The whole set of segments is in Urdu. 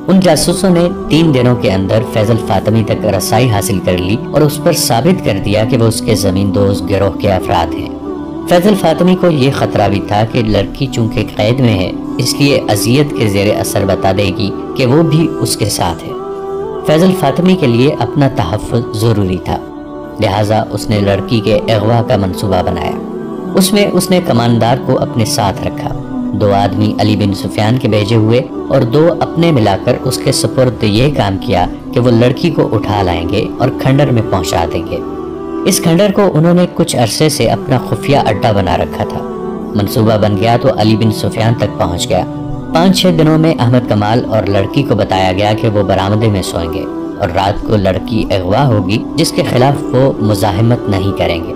ان جاسوسوں نے 3 دنوں کے اندر فیضل فاطمی تک رسائی حاصل کر لی اور اس پر ثابت کر دیا کہ وہ اس کے زمین دوز گروہ کے افراد ہیں۔ فیضل فاطمی کو یہ خطرہ بھی تھا کہ لڑکی چونکہ قید میں ہے اس لیے اذیت کے زیر اثر بتا دے گی کہ وہ بھی اس کے ساتھ ہے۔ فیضل فاطمی کے لیے اپنا تحفظ ضروری تھا، لہٰذا اس نے لڑکی کے اغوا کا منصوبہ بنایا۔ اس میں اس نے کماندار کو اپنے ساتھ رکھا، 2 آدمی علی بن سفیان کے بھیجے ہوئے اور 2 اپنے ملا کر اس کے سپرد یہ کام کیا کہ وہ لڑکی کو اٹھا لائیں گے اور کھنڈر میں پہنچا دیں گے۔ اس کھنڈر کو انہوں نے کچھ عرصے سے اپنا خفیہ اڈا بنا رکھا تھا۔ منصوبہ بن گیا تو علی بن سفیان تک پہنچ گیا۔ 5-6 دنوں میں احمد کمال اور لڑکی کو بتایا گیا کہ وہ برآمدے میں سوئیں گے اور رات کو لڑکی اغوا ہوگی جس کے خلاف وہ مزاحمت نہیں کریں گے۔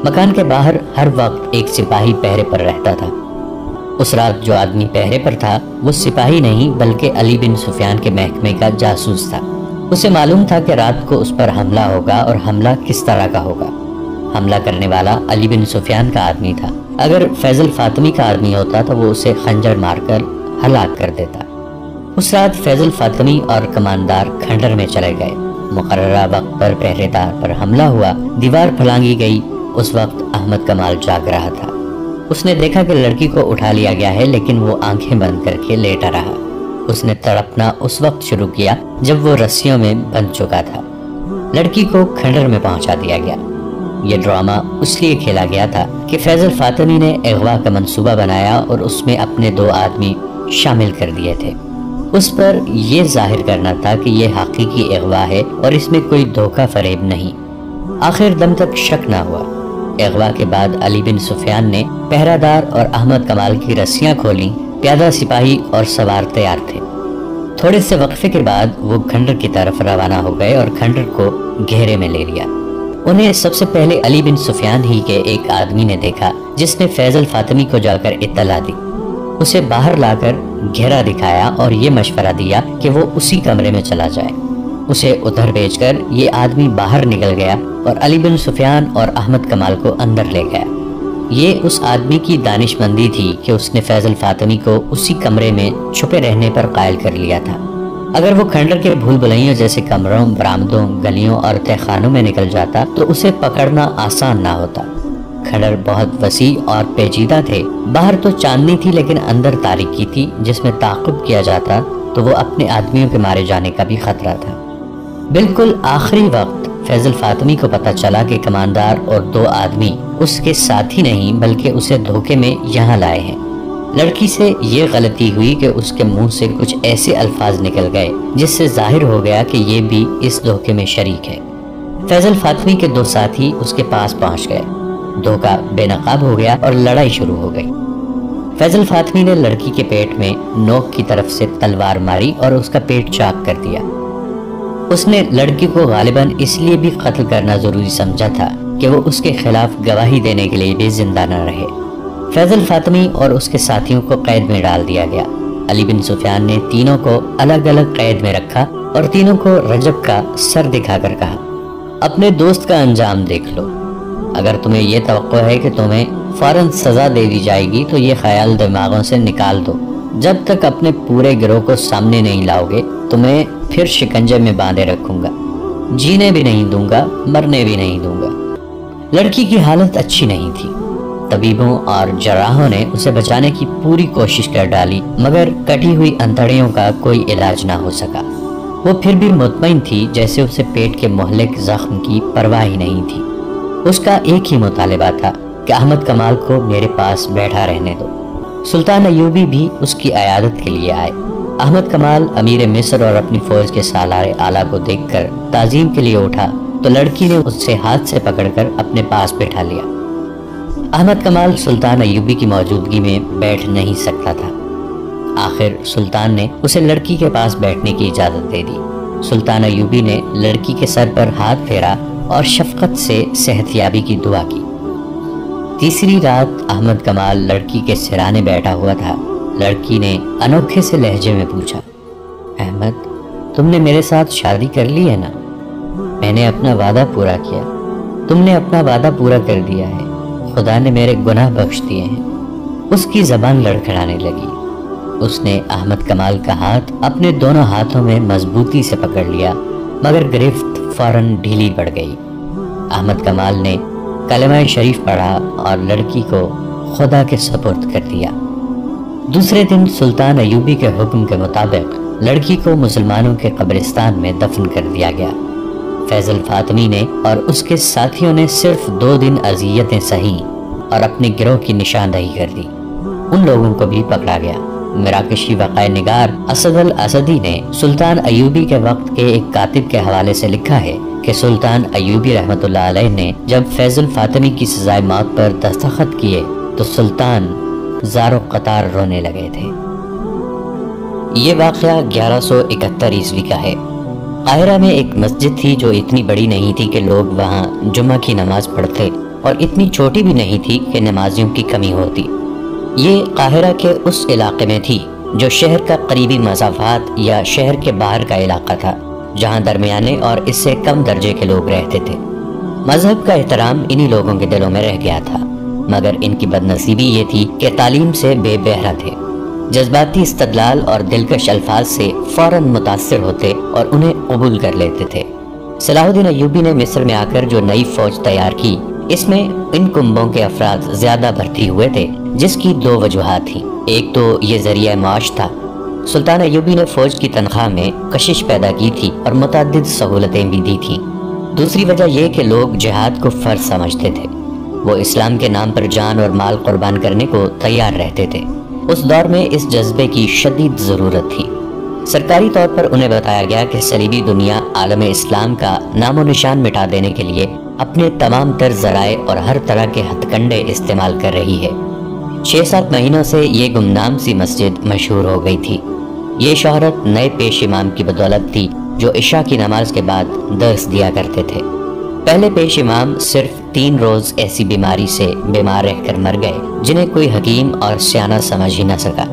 مکان کے باہر ہر وقت ایک سپاہی پہرے پر رہتا تھا۔ اس رات جو آدمی پہرے پر تھا وہ سپاہی نہیں بلکہ علی بن سفیان کے محکمے کا جاسوس تھا۔ اسے معلوم تھا کہ رات کو اس پر حملہ ہوگا اور حملہ کس طرح کا ہوگا۔ حملہ کرنے والا علی بن سفیان کا آدمی تھا۔ اگر فیضل فاطمی کا آدمی ہوتا تو وہ اسے خنجر مار کر ہلاک کر دیتا۔ اس رات فیضل فاطمی اور کماندار کھنڈر میں چلے گئے۔ مقررہ وقت پر پہرے دار پر حملہ ہوا، دیوار پھلانگی گئی۔ اس وقت احمد کمال جاگ رہا تھا۔ اس نے دیکھا کہ لڑکی کو اٹھا لیا گیا ہے لیکن وہ آنکھیں بند کر کے لیٹا رہا۔ اس نے تڑپنا اس وقت شروع کیا جب وہ رسیوں میں بند چکا تھا۔ لڑکی کو کھنڈر میں پہنچا دیا گیا۔ یہ ڈرامہ اس لیے کھیلا گیا تھا کہ فیضل فاطمی نے اغوا کا منصوبہ بنایا اور اس میں اپنے 2 آدمی شامل کر دیے تھے۔ اس پر یہ ظاہر کرنا تھا کہ یہ حقیقی اغوا ہے اور اس میں کوئی دھوکہ فریب نہیں۔ آخر دم تک شک نہ ہوا۔ اغوا کے بعد علی بن سفیان نے پہرہ دار اور احمد کمال کی رسیاں کھولیں۔ پیادہ سپاہی اور سوار تیار تھے۔ تھوڑے سے وقفے کے بعد وہ کھنڈر کی طرف روانہ ہو گئے اور کھنڈر کو گھیرے میں لے لیا۔ انہیں سب سے پہلے علی بن سفیان ہی کے ایک آدمی نے دیکھا جس نے فیضل فاطمی کو جا کر اطلاع دی۔ اسے باہر لا کر گھیرا دکھایا اور یہ مشورہ دیا کہ وہ اسی کمرے میں چلا جائے۔ اسے ادھر بھیج کر یہ آدمی باہر نکل گیا اور علی بن سفیان اور احمد کمال کو اندر لے گیا۔ یہ اس آدمی کی دانش مندی تھی کہ اس نے فیضل فاطمی کو اسی کمرے میں چھپے رہنے پر قائل کر لیا تھا۔ اگر وہ کھنڈر کے بھول بھلائیوں جیسے کمروں، برآمدوں، گلیوں اور تہ خانوں میں نکل جاتا تو اسے پکڑنا آسان نہ ہوتا۔ کھنڈر بہت وسیع اور پیچیدہ تھے۔ باہر تو چاندنی تھی لیکن اندر تاریکی تھی جس میں تعاقب کیا جاتا تو وہ اپنے آدمیوں کے مارے جانے کا بھی خطرہ تھا۔ بالکل آخری وقت فیضل فاطمی کو پتہ چلا کہ کماندار اور 2 آدمی اس کے ساتھی نہیں بلکہ اسے دھوکے میں یہاں لائے ہیں۔ لڑکی سے یہ غلطی ہوئی کہ اس کے منہ سے کچھ ایسے الفاظ نکل گئے جس سے ظاہر ہو گیا کہ یہ بھی اس دھوکے میں شریک ہے۔ فیضل فاطمی کے 2 ساتھی اس کے پاس پہنچ گئے۔ دھوکہ بے نقاب ہو گیا اور لڑائی شروع ہو گئی۔ فیضل فاطمی نے لڑکی کے پیٹ میں نوک کی طرف سے تلوار ماری اور اس کا پیٹ چاک کر دیا۔ اس نے لڑکی کو غالباً اس لیے بھی قتل کرنا ضروری سمجھا تھا کہ وہ اس کے خلاف گواہی دینے کے لیے بھی زندہ نہ رہے۔ فیضل فاطمی اور اس کے ساتھیوں کو قید میں ڈال دیا گیا۔ علی بن سفیان نے تینوں کو الگ الگ قید میں رکھا اور تینوں کو رجب کا سر دکھا کر کہا، اپنے دوست کا انجام دیکھ لو۔ اگر تمہیں یہ توقع ہے کہ تمہیں فوراً سزا دے دی جائے گی تو یہ خیال دماغوں سے نکال دو۔ جب تک اپنے پورے گروہ کو سامنے نہیں لاؤ گے تمہیں پھر شکنجے میں باندھے رکھوں گا، جینے بھی نہیں دوں گا، مرنے بھی نہیں دوں گا۔ لڑکی کی حالت اچھی نہیں تھی۔ طبیبوں اور جراحوں نے اسے بچانے کی پوری کوشش کر ڈالی مگر کٹی ہوئی انتڑیوں کا کوئی علاج نہ ہو سکا۔ وہ پھر بھی مطمئن تھی جیسے اسے پیٹ کے مہلک زخم کی پرواہ ہی نہیں تھی۔ اس کا ایک ہی مطالبہ تھا کہ احمد کمال کو میرے پاس بیٹھا رہنے دو۔ سلطان ایوبی بھی اس کی عیادت کے لیے آئے۔ احمد کمال امیر مصر اور اپنی فوج کے سالار اعلیٰ کو دیکھ کر تعظیم کے لیے اٹھا تو لڑکی نے اس سے ہاتھ سے پکڑ کر اپنے پاس بٹھا لیا۔ احمد کمال سلطان ایوبی کی موجودگی میں بیٹھ نہیں سکتا تھا۔ آخر سلطان نے اسے لڑکی کے پاس بیٹھنے کی اجازت دے دی۔ سلطان ایوبی نے لڑکی کے سر پر ہاتھ پھیرا اور شفقت سے صحت یابی کی دعا کی۔ تیسری رات احمد کمال لڑکی کے سرانے بیٹھا ہوا تھا۔ لڑکی نے انوکھے سے لہجے میں پوچھا، احمد تم نے میرے ساتھ شادی کر لی ہے نا؟ میں نے اپنا وعدہ پورا کیا، تم نے اپنا وعدہ پورا کر دیا ہے، خدا نے میرے گناہ بخش دیے ہیں۔ اس کی زبان لڑکھڑانے لگی۔ اس نے احمد کمال کا ہاتھ اپنے دونوں ہاتھوں میں مضبوطی سے پکڑ لیا، مگر گرفت فوراً ڈھیلی پڑ گئی۔ احمد کمال نے کلمہ شریف پڑھا اور لڑکی کو خدا کے سپرد کر دیا۔ دوسرے دن سلطان ایوبی کے حکم کے مطابق لڑکی کو مسلمانوں کے قبرستان میں دفن کر دیا گیا۔ فیضل فاطمی نے اور اس کے ساتھیوں نے صرف 2 دن اذیتیں سہی اور اپنے گروہ کی نشاندہی کر دی۔ ان لوگوں کو بھی پکڑا گیا۔ مراکشی وقائع نگار اسد الاسدی نے سلطان ایوبی کے وقت کے ایک کاتب کے حوالے سے لکھا ہے کہ سلطان ایوبی رحمۃ اللہ علیہ نے جب فیضل فاطمی کی سزائے موت پر دستخط کیے تو سلطان زار و قطار رونے لگے تھے۔ یہ واقعہ 1171 عیسوی کا ہے۔ قاہرہ میں ایک مسجد تھی جو اتنی بڑی نہیں تھی کہ لوگ وہاں جمعہ کی نماز پڑھتے، اور اتنی چھوٹی بھی نہیں تھی کہ نمازیوں کی کمی ہوتی۔ یہ قاہرہ کے اس علاقے میں تھی جو شہر کا قریبی مسافات یا شہر کے باہر کا علاقہ تھا، جہاں درمیانے اور اس سے کم درجے کے لوگ رہتے تھے۔ مذہب کا احترام انہی لوگوں کے دلوں میں رہ گیا تھا، مگر ان کی بدنصیبی یہ تھی کہ تعلیم سے بے بہرہ تھے۔ جذباتی استدلال اور دلکش الفاظ سے فوراً متاثر ہوتے اور انہیں قبول کر لیتے تھے۔ صلاح الدین ایوبی نے مصر میں آ کر جو نئی فوج تیار کی، اس میں ان کنبوں کے افراد زیادہ بھرتی ہوئے تھے، جس کی 2 وجوہات تھیں۔ ایک تو یہ ذریعہ معاش تھا۔ سلطان ایوبی نے فوج کی تنخواہ میں کشش پیدا کی تھی اور متعدد سہولتیں بھی دی تھیں۔ دوسری وجہ یہ کہ لوگ جہاد کو فرض سمجھتے تھے، وہ اسلام کے نام پر جان اور مال قربان کرنے کو تیار رہتے تھے۔ اس دور میں اس جذبے کی شدید ضرورت تھی۔ سرکاری طور پر انہیں بتایا گیا کہ صلیبی دنیا عالم اسلام کا نام و نشان مٹا دینے کے لیے اپنے تمام تر ذرائع اور ہر طرح کے ہتھ کنڈے استعمال کر رہی ہے۔ 6-7 مہینوں سے یہ گمنام سی مسجد مشہور ہو گئی تھی۔ یہ شہرت نئے پیش امام کی بدولت تھی جو عشاء کی نماز کے بعد درس دیا کرتے تھے۔ پہلے پیش امام صرف 3 روز ایسی بیماری سے بیمار رہ کر مر گئے جنہیں کوئی حکیم اور سیانہ سمجھ ہی نہ سکا۔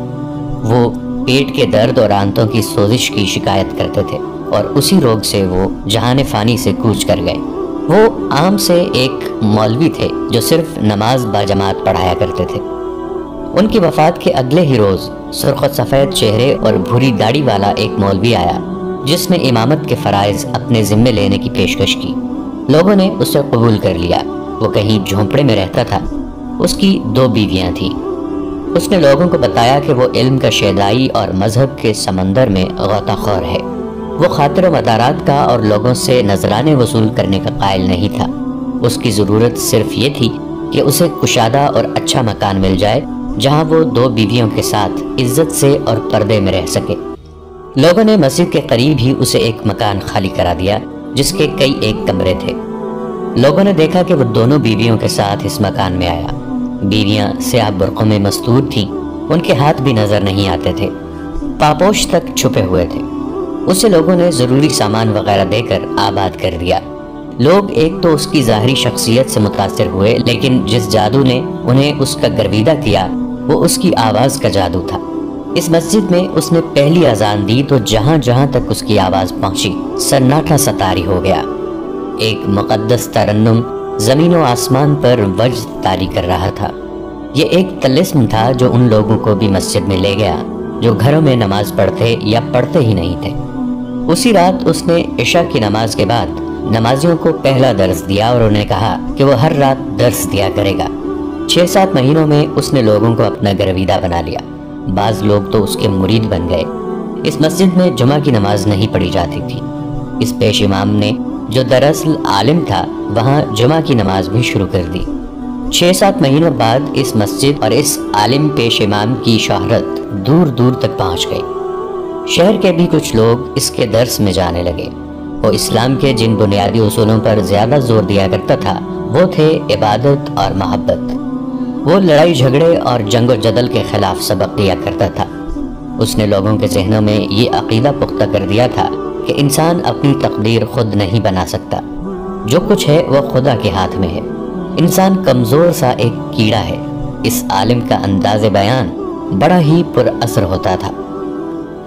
وہ پیٹ کے درد اور آنتوں کی سوزش کی شکایت کرتے تھے اور اسی روگ سے وہ جہان فانی سے کوچ کر گئے۔ وہ عام سے ایک مولوی تھے جو صرف نماز باجماعت پڑھایا کرتے تھے۔ ان کی وفات کے اگلے ہی روز سرخ و سفید چہرے اور بھوری داڑھی والا ایک مولوی آیا جس نے امامت کے فرائض اپنے ذمے لینے کی پیشکش کی۔ لوگوں نے اسے قبول کر لیا۔ وہ کہیں جھونپڑے میں رہتا تھا۔ اس کی 2 بیویاں تھیں۔ اس نے لوگوں کو بتایا کہ وہ علم کا شیدائی اور مذہب کے سمندر میں غوطہ خور ہے۔ وہ خاطر و مدارات کا اور لوگوں سے نذرانے وصول کرنے کا قائل نہیں تھا۔ اس کی ضرورت صرف یہ تھی کہ اسے کشادہ اور اچھا مکان مل جائے جہاں وہ 2 بیویوں کے ساتھ عزت سے اور پردے میں رہ سکے۔ لوگوں نے مسجد کے قریب ہی اسے ایک مکان خالی کرا دیا جس کے کئی ایک کمرے تھے۔ لوگوں نے دیکھا کہ وہ دونوں بیویوں کے ساتھ اس مکان میں آیا۔ بیویاں سیاہ برقعوں میں مستور تھیں، ان کے ہاتھ بھی نظر نہیں آتے تھے، پاپوش تک چھپے ہوئے تھے۔ اسے لوگوں نے ضروری سامان وغیرہ دے کر آباد کر دیا۔ لوگ ایک تو اس کی ظاہری شخصیت سے متاثر ہوئے، لیکن جس جادو نے انہیں اس کا گرویدہ کیا وہ اس کی آواز کا جادو تھا۔ اس مسجد میں اس نے پہلی اذان دی تو جہاں جہاں تک اس کی آواز پہنچی سناٹا سطاری ہو گیا۔ ایک مقدس ترنم زمین و آسمان پر وجد طاری کر رہا تھا۔ یہ ایک طلسم تھا جو ان لوگوں کو بھی مسجد میں لے گیا جو گھروں میں نماز پڑھتے یا پڑھتے ہی نہیں تھے۔ اسی رات اس نے عشاء کی نماز کے بعد نمازیوں کو پہلا درس دیا اور انہیں کہا کہ وہ ہر رات درس دیا کرے گا۔ 6-7 مہینوں میں اس نے لوگوں کو اپنا گرویدہ بنا لیا۔ بعض لوگ تو اس کے مرید بن گئے۔ اس مسجد میں جمعہ کی نماز نہیں پڑھی جاتی تھی۔ اس پیش امام نے جو دراصل عالم تھا وہاں جمعہ کی نماز بھی شروع کر دی۔ 6-7 مہینوں بعد اس مسجد اور اس عالم پیش امام کی شہرت دور دور تک پہنچ گئی۔ شہر کے بھی کچھ لوگ اس کے درس میں جانے لگے۔ وہ اسلام کے جن بنیادی اصولوں پر زیادہ زور دیا کرتا تھا وہ تھے عبادت اور محبت۔ وہ لڑائی جھگڑے اور جنگ و جدل کے خلاف سبق دیا کرتا تھا۔ اس نے لوگوں کے ذہنوں میں یہ عقیدہ پختہ کر دیا تھا کہ انسان اپنی تقدیر خود نہیں بنا سکتا، جو کچھ ہے وہ خدا کے ہاتھ میں ہے۔ انسان کمزور سا ایک کیڑا ہے۔ اس عالم کا انداز بیان بڑا ہی پر اثر ہوتا تھا۔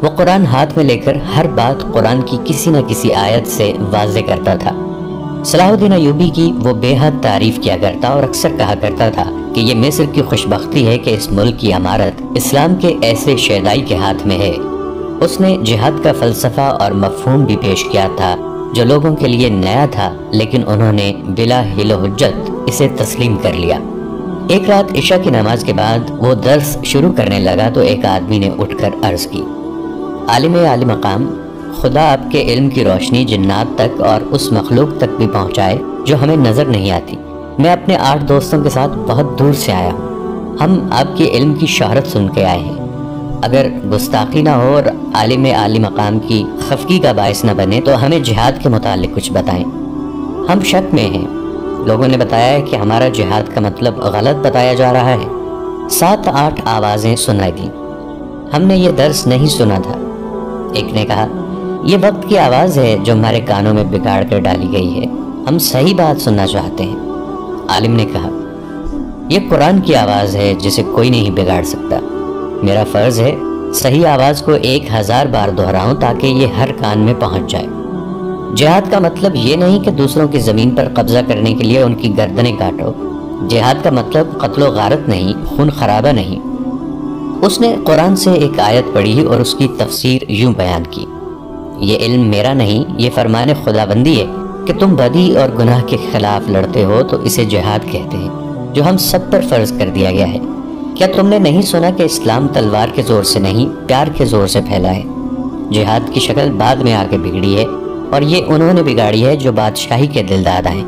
وہ قرآن ہاتھ میں لے کر ہر بات قرآن کی کسی نہ کسی آیت سے واضح کرتا تھا۔ صلاح الدین ایوبی کی وہ بے حد تعریف کیا کرتا اور اکثر کہا کرتا تھا کہ یہ مصر کی خوشبختی ہے کہ اس ملک کی امارت اسلام کے ایسے شیدائی کے ہاتھ میں ہے۔ اس نے جہاد کا فلسفہ اور مفہوم بھی پیش کیا تھا جو لوگوں کے لیے نیا تھا، لیکن انہوں نے بلا حیل و حجت اسے تسلیم کر لیا۔ ایک رات عشاء کی نماز کے بعد وہ درس شروع کرنے لگا تو ایک آدمی نے اٹھ کر عرض کی، عالم عالی مقام، خدا آپ کے علم کی روشنی جنات تک اور اس مخلوق تک بھی پہنچائے جو ہمیں نظر نہیں آتی۔ میں اپنے 8 دوستوں کے ساتھ بہت دور سے آیا ہوں، ہم آپ کے علم کی شہرت سن کے آئے ہیں۔ اگر گستاخی نہ ہو اور عالم عالی مقام کی خفگی کا باعث نہ بنے تو ہمیں جہاد کے متعلق کچھ بتائیں۔ ہم شک میں ہیں، لوگوں نے بتایا ہے کہ ہمارا جہاد کا مطلب غلط بتایا جا رہا ہے۔ 7-8 آوازیں سنائی دیں، ہم نے یہ درس نہیں سنا تھا۔ ایک نے کہا، یہ وقت کی آواز ہے جو ہمارے کانوں میں بگاڑ کر ڈالی گئی ہے، ہم صحیح بات سننا چاہتے ہیں۔ عالم نے کہا، یہ قرآن کی آواز ہے جسے کوئی نہیں بگاڑ سکتا، میرا فرض ہے صحیح آواز کو 1000 بار دہراؤں تاکہ یہ ہر کان میں پہنچ جائے۔ جہاد کا مطلب یہ نہیں کہ دوسروں کی زمین پر قبضہ کرنے کے لیے ان کی گردنیں کاٹو، جہاد کا مطلب قتل و غارت نہیں، خون خرابہ نہیں۔ اس نے قرآن سے ایک آیت پڑھی اور اس کی تفسیر یوں بیان کی، یہ علم میرا نہیں، یہ فرمان خداوندی ہے کہ تم بدی اور گناہ کے خلاف لڑتے ہو تو اسے جہاد کہتے ہیں جو ہم سب پر فرض کر دیا گیا ہے۔ کیا تم نے نہیں سنا کہ اسلام تلوار کے زور سے نہیں، پیار کے زور سے پھیلا ہے؟ جہاد کی شکل بعد میں آگے بگڑی ہے اور یہ انہوں نے بگاڑی ہے جو بادشاہی کے دلدادہ ہیں۔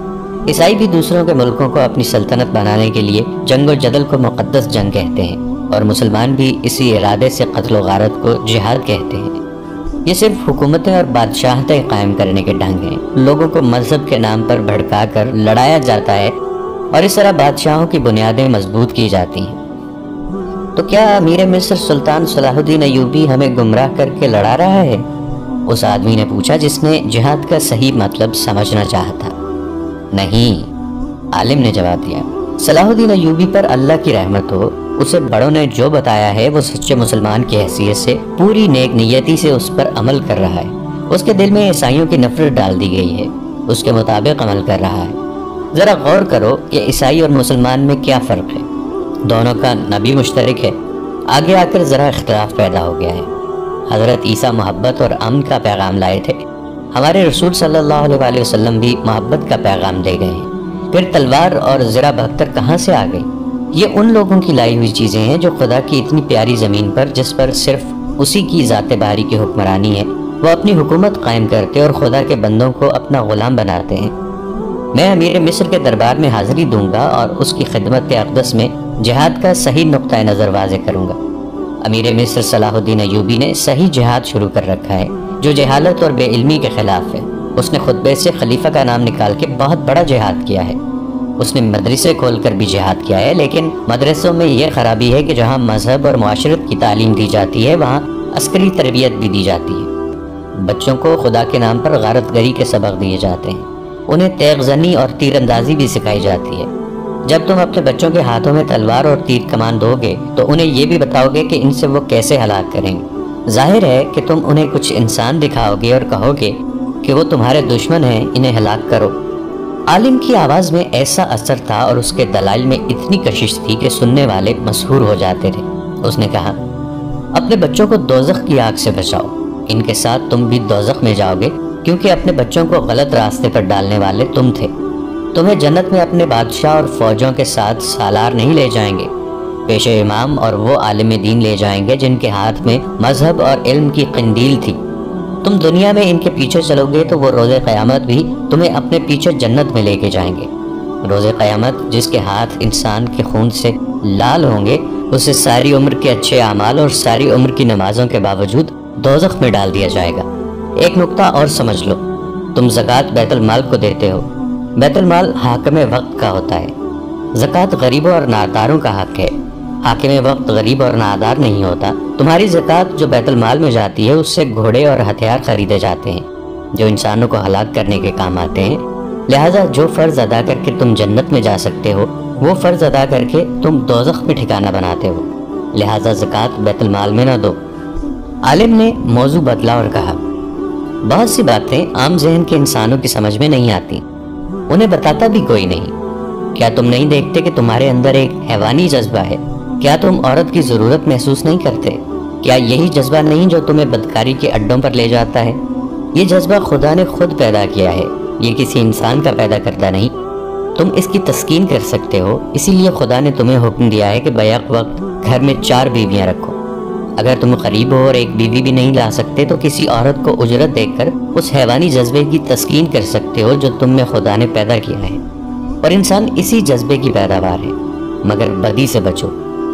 عیسائی بھی دوسروں کے ملکوں کو اپنی سلطنت بنانے کے لیے جنگ و جدل کو مقدس جنگ کہتے ہیں، اور مسلمان بھی اسی ارادے سے قتل و غارت کو جہاد کہتے ہیں۔ یہ صرف حکومتیں اور بادشاہتیں قائم کرنے کے ڈھنگ ہیں، لوگوں کو مذہب کے نام پر بھڑکا کر لڑایا جاتا ہے اور اس طرح بادشاہوں کی بنیادیں مضبوط کی جاتی ہیں۔ تو کیا امیر مصر سلطان صلاح الدین ایوبی ہمیں گمراہ کر کے لڑا رہا ہے؟ اس آدمی نے پوچھا جس نے جہاد کا صحیح مطلب سمجھنا چاہا تھا۔ نہیں، عالم نے جواب دیا، صلاح الدین ایوبی پر اللہ کی رحمت ہو، اسے بڑوں نے جو بتایا ہے وہ سچے مسلمان کی حیثیت سے پوری نیک نیتی سے اس پر عمل کر رہا ہے۔ اس کے دل میں عیسائیوں کی نفرت ڈال دی گئی ہے، اس کے مطابق عمل کر رہا ہے۔ ذرا غور کرو کہ عیسائی اور مسلمان میں کیا فرق ہے، دونوں کا نبی مشترک ہے، آگے آ کر ذرا اختلاف پیدا ہو گیا ہے۔ حضرت عیسیٰ محبت اور امن کا پیغام لائے تھے، ہمارے رسول صلی اللہ علیہ وسلم بھی محبت کا پیغام دے گئے ہیں، پھر تلوار اور زرہ بختر کہاں سے آ گئی؟ یہ ان لوگوں کی لائی ہوئی چیزیں ہیں جو خدا کی اتنی پیاری زمین پر جس پر صرف اسی کی ذات باری کی حکمرانی ہے، وہ اپنی حکومت قائم کرتے اور خدا کے بندوں کو اپنا غلام بناتے ہیں۔ میں امیر مصر کے دربار میں حاضری دوں گا اور اس کی خدمت اقدس میں جہاد کا صحیح نقطہ نظر واضح کروں گا۔ امیر مصر صلاح الدین ایوبی نے صحیح جہاد شروع کر رکھا ہے جو جہالت اور بے علمی کے خلاف ہے۔ اس نے خطبے سے خلیفہ کا نام نکال کے بہت بڑا جہاد کیا ہے۔ اس نے مدرسے کھول کر بھی جہاد کیا ہے، لیکن مدرسوں میں یہ خرابی ہے کہ جہاں مذہب اور معاشرت کی تعلیم دی جاتی ہے وہاں عسکری تربیت بھی دی جاتی ہے۔ بچوں کو خدا کے نام پر غارت گری کے سبق دیے جاتے ہیں، انہیں تیغ زنی اور تیر اندازی بھی سکھائی جاتی ہے۔ جب تم اپنے بچوں کے ہاتھوں میں تلوار اور تیر کمان دو گے تو انہیں یہ بھی بتاؤ گے کہ ان سے وہ کیسے ہلاک کریں گے۔ ظاہر ہے کہ تم انہیں کچھ انسان دکھاؤ گے اور کہو گے کہ وہ تمہارے دشمن ہیں، انہیں ہلاک کرو۔ عالم کی آواز میں ایسا اثر تھا اور اس کے دلائل میں اتنی کشش تھی کہ سننے والے مسحور ہو جاتے تھے۔ اس نے کہا، اپنے بچوں کو دوزخ کی آگ سے بچاؤ، ان کے ساتھ تم بھی دوزخ میں جاؤ گے کیونکہ اپنے بچوں کو غلط راستے پر ڈالنے والے تم تھے۔ تمہیں جنت میں اپنے بادشاہ اور فوجوں کے ساتھ سالار نہیں لے جائیں گے، پیش امام اور وہ عالم دین لے جائیں گے جن کے ہاتھ میں مذہب اور علم کی قندیل تھی۔ تم دنیا میں ان کے پیچھے چلو گے تو وہ روز قیامت بھی تمہیں اپنے پیچھے جنت میں لے کے جائیں گے۔ روز قیامت جس کے ہاتھ انسان کے خون سے لال ہوں گے اسے ساری عمر کے اچھے اعمال اور ساری عمر کی نمازوں کے باوجود دوزخ میں ڈال دیا جائے گا۔ ایک نقطہ اور سمجھ لو، تم زکوٰۃ بیت المال کو دیتے ہو، بیت المال حاکم وقت کا ہوتا ہے، زکوٰۃ غریبوں اور ناداروں کا حق ہے، حاکم وقت غریب اور نادار نہیں ہوتا۔ تمہاری زکوٰۃ جو بیت المال میں جاتی ہے اس سے گھوڑے اور ہتھیار خریدے جاتے ہیں جو انسانوں کو ہلاک کرنے کے کام آتے ہیں، لہٰذا جو فرض ادا کر کے تم جنت میں جا سکتے ہو وہ فرض ادا کر کے تم دوزخ میں ٹھکانہ بناتے ہو، لہٰذا زکوٰۃ بیت المال میں نہ دو۔ عالم نے موضوع بدلا اور کہا، بہت سی باتیں عام ذہن کے انسانوں کی سمجھ میں نہیں آتی، انہیں بتاتا بھی کوئی نہیں۔ کیا تم نہیں دیکھتے کہ تمہارے اندر ایک حیوانی جذبہ ہے؟ کیا تم عورت کی ضرورت محسوس نہیں کرتے؟ کیا یہی جذبہ نہیں جو تمہیں بدکاری کے اڈوں پر لے جاتا ہے؟ یہ جذبہ خدا نے خود پیدا کیا ہے، یہ کسی انسان کا پیدا کردہ نہیں۔ تم اس کی تسکین کر سکتے ہو، اسی لیے خدا نے تمہیں حکم دیا ہے کہ بیک وقت گھر میں 4 بیویاں رکھو۔ اگر تم غریب ہو اور ایک بیوی بھی نہیں لا سکتے تو کسی عورت کو اجرت دے کر اس حیوانی جذبے کی تسکین کر سکتے ہو جو تم میں خدا نے پیدا کیا ہے، اور انسان اسی جذبے کی پیداوار ہے۔ مگر بدی سے بچو،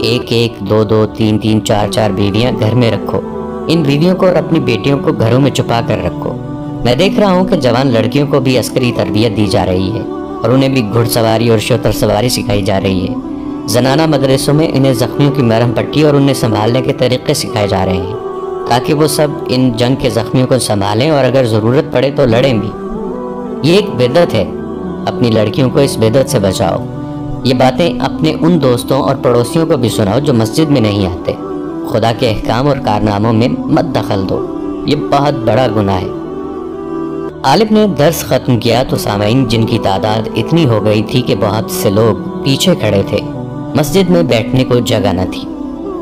1 2 2 3 3 4 4 بیویاں گھر میں رکھو۔ ان بیویوں کو اور اپنی بیٹیوں کو گھروں میں چھپا کر رکھو۔ میں دیکھ رہا ہوں کہ جوان لڑکیوں کو بھی عسکری تربیت دی جا رہی ہے اور انہیں بھی گھڑ سواری اور شتر سواری سکھائی جا رہی ہے۔ زنانہ مدرسوں میں انہیں زخمیوں کی مرہم پٹی اور انہیں سنبھالنے کے طریقے سکھائے جا رہے ہیں تاکہ وہ سب ان جنگ کے زخمیوں کو سنبھالیں اور اگر ضرورت پڑے تو لڑیں بھی۔ یہ ایک بدعت ہے، اپنی لڑکیوں کو اس بدعت سے بچاؤ۔ یہ باتیں اپنے ان دوستوں اور پڑوسیوں کو بھی سناؤ جو مسجد میں نہیں آتے۔ خدا کے احکام اور کارناموں میں مت دخل دو، یہ بہت بڑا گناہ ہے۔ عالم نے درس ختم کیا تو سامعین، جن کی تعداد اتنی ہو گئی تھی کہ بہت سے لوگ پیچھے کھڑے تھے، مسجد میں بیٹھنے کو جگہ نہ تھی،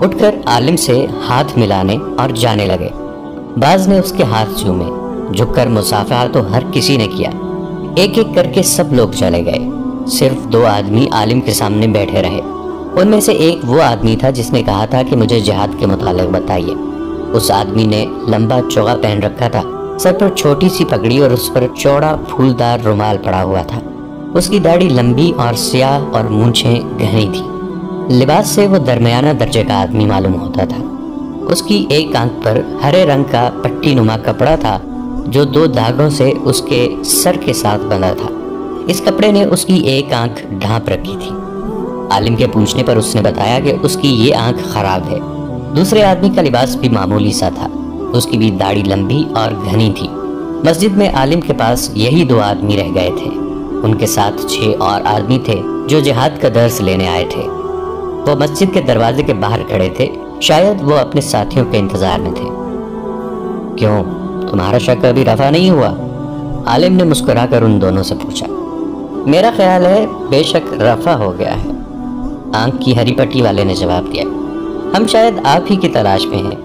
اٹھ کر عالم سے ہاتھ ملانے اور جانے لگے۔ بعض نے اس کے ہاتھ چومے، جھک کر مصافحہ تو ہر کسی نے کیا۔ ایک ایک کر کے سب لوگ چلے گئے، صرف 2 آدمی عالم کے سامنے بیٹھے رہے۔ ان میں سے ایک وہ آدمی تھا جس نے کہا تھا کہ مجھے جہاد کے متعلق بتائیے۔ اس آدمی نے لمبا چوغا پہن رکھا تھا، سر پر چھوٹی سی پگڑی اور اس پر چوڑا پھولدار رومال پڑا ہوا تھا۔ اس کی داڑھی لمبی اور سیاہ اور مونچھیں گہری تھی۔ لباس سے وہ درمیانہ درجے کا آدمی معلوم ہوتا تھا۔ اس کی ایک آنکھ پر ہرے رنگ کا پٹی نما کپڑا تھا جو 2 دھاگوں سے اس کے سر کے ساتھ بندھا تھا۔ اس کپڑے نے اس کی ایک آنکھ ڈھانپ رکھی تھی۔ عالم کے پوچھنے پر اس نے بتایا کہ اس کی یہ آنکھ خراب ہے۔ دوسرے آدمی کا لباس بھی معمولی سا تھا، اس کی بھی داڑھی لمبی اور گھنی تھی۔ مسجد میں عالم کے پاس یہی 2 آدمی رہ گئے تھے، ان کے ساتھ 6 اور آدمی تھے جو جہاد کا درس لینے آئے تھے۔ وہ مسجد کے دروازے کے باہر کھڑے تھے، شاید وہ اپنے ساتھیوں کے انتظار میں تھے۔ کیوں، تمہارا شک ابھی رفع نہیں ہوا؟ عالم نے مسکرا کر ان دونوں سے پوچھا۔ میرا خیال ہے بے شک رفع ہو گیا ہے، آنکھ کی ہری پٹی والے نے جواب دیا۔ ہم شاید آپ ہی کی تلاش میں ہیں،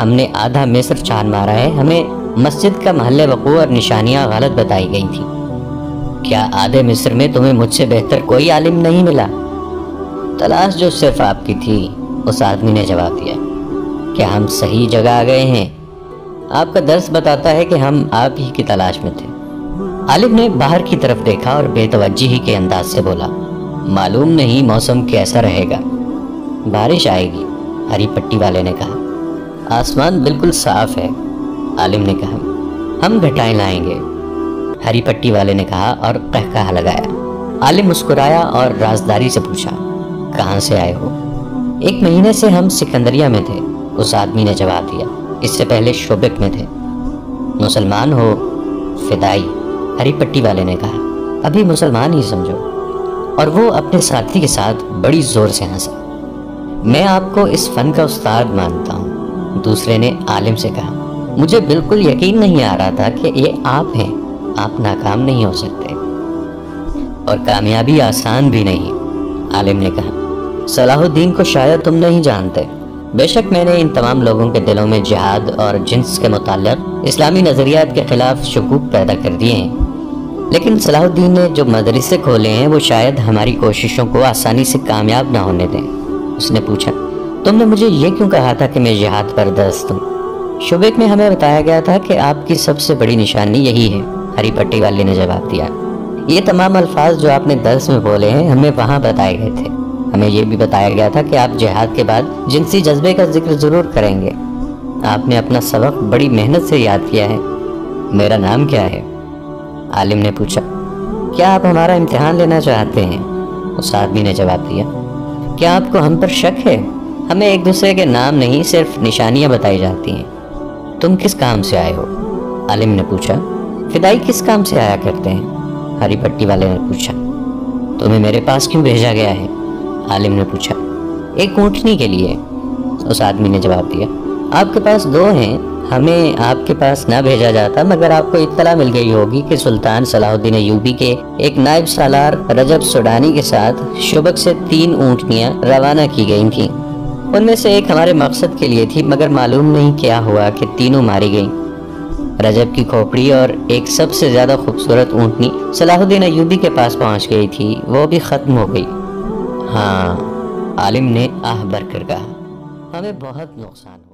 ہم نے آدھا مصر چھان مارا ہے، ہمیں مسجد کا محل وقوع اور نشانیاں غلط بتائی گئی تھی۔ کیا آدھے مصر میں تمہیں مجھ سے بہتر کوئی عالم نہیں ملا؟ تلاش جو صرف آپ کی تھی، اس آدمی نے جواب دیا۔ کیا ہم صحیح جگہ آ گئے ہیں؟ آپ کا درس بتاتا ہے کہ ہم آپ ہی کی تلاش میں تھے۔ عالم نے باہر کی طرف دیکھا اور بے توجہی کے انداز سے بولا، معلوم نہیں موسم کیسا رہے گا، بارش آئے گی، ہری پٹی والے نے کہا۔ آسمان بالکل صاف ہے، عالم نے کہا۔ ہم گھٹائیں لائیں گے، ہری پٹی والے نے کہا اور قہقہہ لگایا۔ عالم مسکرایا اور رازداری سے پوچھا، کہاں سے آئے ہو؟ 1 مہینے سے ہم سکندریہ میں تھے، اس آدمی نے جواب دیا۔ اس سے پہلے شوبک میں تھے۔ مسلمان ہو؟ فدائی، ہری پٹی والے نے کہا۔ ابھی مسلمان ہی سمجھو۔ اور وہ اپنے ساتھی کے ساتھ بڑی زور سے ہنسا۔ میں آپ کو اس فن کا استاد مانتا ہوں، دوسرے نے عالم سے کہا۔ مجھے بالکل یقین نہیں آ رہا تھا کہ یہ آپ ہیں، آپ ناکام نہیں ہو سکتے، اور کامیابی آسان بھی نہیں، عالم نے کہا۔ صلاح الدین کو شاید تم نہیں جانتے، بے شک میں نے ان تمام لوگوں کے دلوں میں جہاد اور جنس کے متعلق اسلامی نظریات کے خلاف شکوک پیدا کر دیے ہیں، لیکن صلاح الدین نے جو مدرسے کھولے ہیں وہ شاید ہماری کوششوں کو آسانی سے کامیاب نہ ہونے دیں۔ اس نے پوچھا، تم نے مجھے یہ کیوں کہا تھا کہ میں جہاد پر دست ہوں؟ شوبیک میں ہمیں بتایا گیا تھا کہ آپ کی سب سے بڑی نشانی یہی ہے، ہری پٹی والے نے جواب دیا۔ یہ تمام الفاظ جو آپ نے درس میں بولے ہیں ہمیں وہاں بتائے گئے تھے۔ ہمیں یہ بھی بتایا گیا تھا کہ آپ جہاد کے بعد جنسی جذبے کا ذکر ضرور کریں گے۔ آپ نے اپنا سبق بڑی محنت سے یاد کیا ہے۔ میرا نام کیا ہے؟ عالم نے پوچھا۔ کیا آپ ہمارا امتحان لینا چاہتے ہیں؟ اس آدمی نے جواب دیا۔ کیا آپ کو ہم پر شک ہے؟ ہمیں ایک دوسرے کے نام نہیں، صرف نشانیاں بتائی جاتی ہیں۔ تم کس کام سے آئے ہو؟ عالم نے پوچھا۔ فدائی کس کام سے آیا کرتے ہیں؟ ہری پٹی والے نے پوچھا۔ تمہیں میرے پاس کیوں بھیجا گیا ہے؟ عالم نے پوچھا۔ ایک اونٹنی کے لیے، اس آدمی نے جواب دیا۔ آپ کے پاس 2 ہیں، ہمیں آپ کے پاس نہ بھیجا جاتا، مگر آپ کو اطلاع مل گئی ہوگی کہ سلطان صلاح الدین ایوبی کے ایک نائب سالار رجب سوڈانی کے ساتھ شبک سے 3 اونٹنیاں روانہ کی گئی تھیں۔ ان میں سے ایک ہمارے مقصد کے لیے تھی، مگر معلوم نہیں کیا ہوا کہ تینوں ماری گئیں۔ رجب کی کھوپڑی اور ایک سب سے زیادہ خوبصورت اونٹنی صلاح الدین ایوبی کے پاس پہنچ گئی تھی، وہ بھی ختم ہو گئی۔ ہاں، عالم نے آہ بھر کر کہا، ہمیں بہت نقصان ہوا۔